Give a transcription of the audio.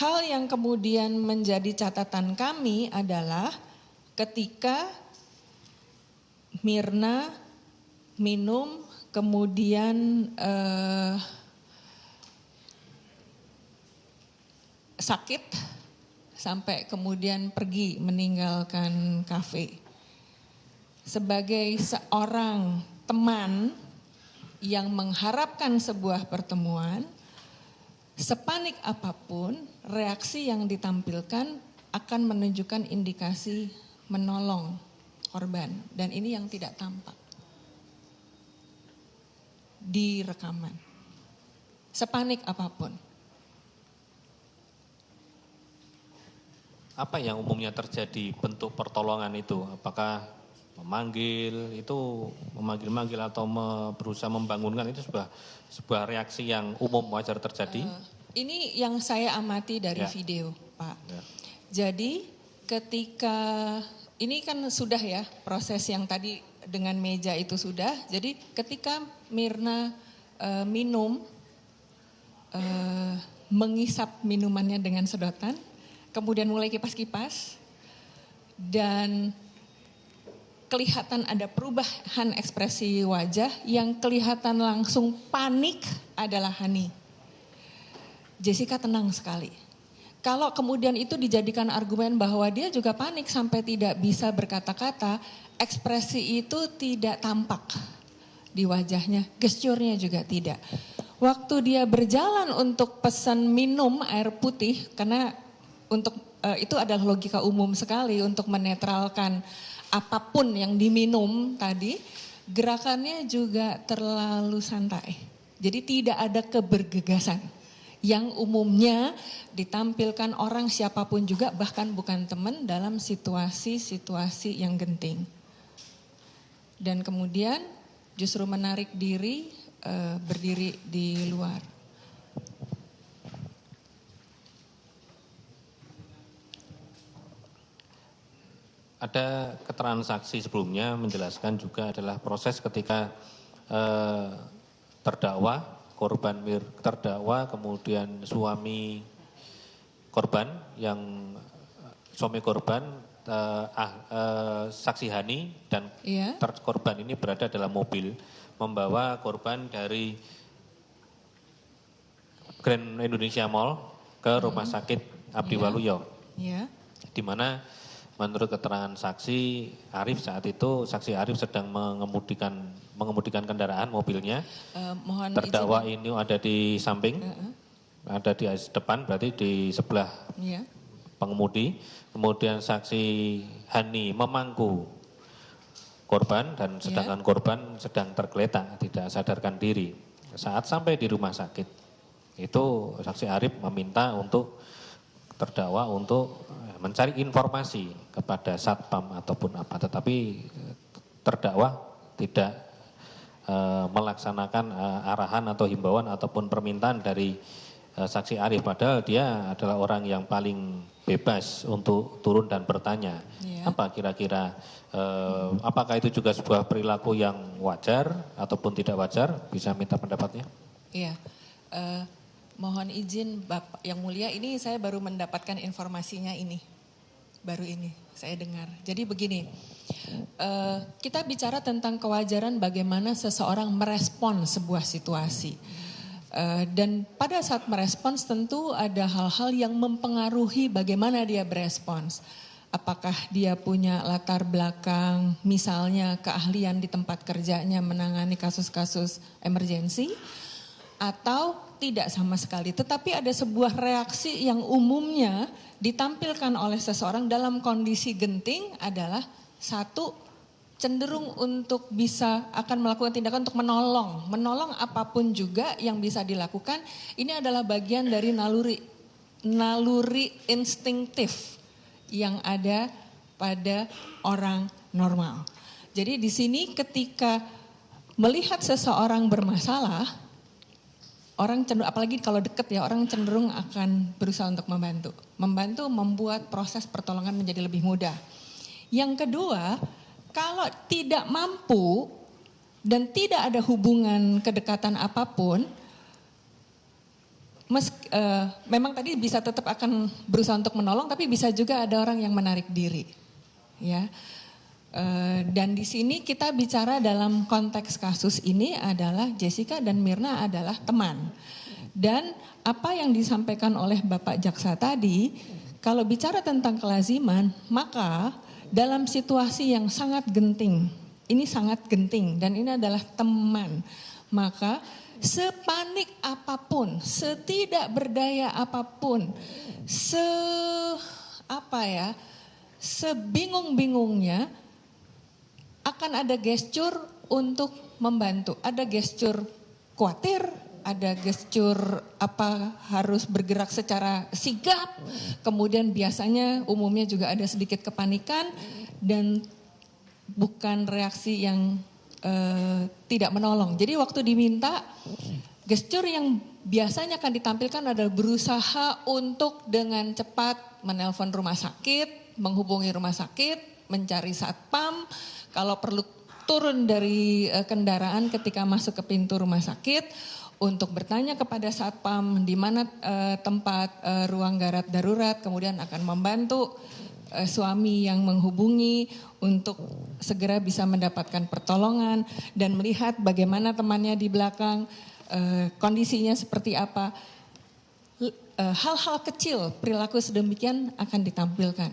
hal yang kemudian menjadi catatan kami adalah ketika Mirna minum, kemudian sakit, sampai kemudian pergi meninggalkan kafe. Sebagai seorang teman yang mengharapkan sebuah pertemuan, sepanik apapun reaksi yang ditampilkan akan menunjukkan indikasi menolong korban, dan ini yang tidak tampak di rekaman. Sepanik apapun. Apa yang umumnya terjadi bentuk pertolongan itu? Apakah memanggil atau berusaha membangunkan, itu sebuah reaksi yang umum wajar terjadi? Ini yang saya amati dari video, Pak. Ya. Jadi ketika ini kan sudah ya proses yang tadi dengan meja itu sudah. Jadi ketika Mirna minum, mengisap minumannya dengan sedotan, kemudian mulai kipas-kipas, dan kelihatan ada perubahan ekspresi wajah, yang kelihatan langsung panik adalah Hani. Jessica tenang sekali. Kalau kemudian itu dijadikan argumen bahwa dia juga panik sampai tidak bisa berkata-kata, ekspresi itu tidak tampak di wajahnya, gesturnya juga tidak. Waktu dia berjalan untuk pesan minum air putih, karena untuk itu adalah logika umum sekali untuk menetralkan apapun yang diminum tadi, gerakannya juga terlalu santai. Jadi tidak ada kebergegasan yang umumnya ditampilkan orang siapapun juga, bahkan bukan teman, dalam situasi-situasi yang genting. Dan kemudian justru menarik diri, berdiri di luar. Ada keterangan saksi sebelumnya menjelaskan juga adalah proses ketika terdakwa kemudian suami korban saksi Hani dan korban ini berada dalam mobil membawa korban dari Grand Indonesia Mall ke rumah sakit Abdi Waluyo. Di mana menurut keterangan saksi Arif saat itu, saksi Arif sedang mengemudikan kendaraan mobilnya. Terdakwa ini ada di samping, ada di depan, berarti di sebelah pengemudi. Kemudian saksi Hani memangku korban dan sedangkan korban sedang tergeletak, tidak sadarkan diri. Saat sampai di rumah sakit, itu saksi Arif meminta untuk terdakwa untuk mencari informasi kepada satpam ataupun apa, tetapi terdakwa tidak melaksanakan arahan atau himbauan ataupun permintaan dari saksi Arif, padahal dia adalah orang yang paling bebas untuk turun dan bertanya. Apa kira-kira apakah itu juga sebuah perilaku yang wajar ataupun tidak wajar? Bisa minta pendapatnya? Iya. Mohon izin Bapak yang mulia, ini saya baru mendapatkan informasinya ini. Baru ini saya dengar. Jadi begini, kita bicara tentang kewajaran bagaimana seseorang merespon sebuah situasi. Dan pada saat merespons tentu ada hal-hal yang mempengaruhi bagaimana dia berespons. Apakah dia punya latar belakang, misalnya keahlian di tempat kerjanya menangani kasus-kasus emergensi, atau tidak sama sekali. Tetapi ada sebuah reaksi yang umumnya ditampilkan oleh seseorang dalam kondisi genting adalah satu, cenderung untuk bisa akan melakukan tindakan untuk menolong apapun juga yang bisa dilakukan. Ini adalah bagian dari naluri instinktif yang ada pada orang normal. Jadi di sini ketika melihat seseorang bermasalah, orang cenderung, apalagi kalau dekat ya, orang cenderung akan berusaha untuk membantu membuat proses pertolongan menjadi lebih mudah. Yang kedua, kalau tidak mampu dan tidak ada hubungan kedekatan apapun, memang tadi bisa tetap akan berusaha untuk menolong, tapi bisa juga ada orang yang menarik diri, ya. Dan di sini kita bicara dalam konteks kasus ini adalah Jessica dan Mirna adalah teman. Dan apa yang disampaikan oleh Bapak Jaksa tadi, kalau bicara tentang kelaziman, maka dalam situasi yang sangat genting, ini sangat genting dan ini adalah teman, maka sepanik apapun, setidak berdaya apapun, sebingung-bingungnya akan ada gestur untuk membantu. Ada gestur khawatir, ada gestur harus bergerak secara sigap, kemudian biasanya umumnya juga ada sedikit kepanikan dan bukan reaksi yang tidak menolong. Jadi waktu diminta, gestur yang biasanya akan ditampilkan adalah berusaha untuk dengan cepat menelpon rumah sakit, menghubungi rumah sakit, mencari satpam, kalau perlu turun dari kendaraan ketika masuk ke pintu rumah sakit, untuk bertanya kepada satpam di mana tempat ruang gawat darurat, kemudian akan membantu suami yang menghubungi untuk segera bisa mendapatkan pertolongan dan melihat bagaimana temannya di belakang, kondisinya seperti apa. Hal-hal kecil perilaku sedemikian akan ditampilkan.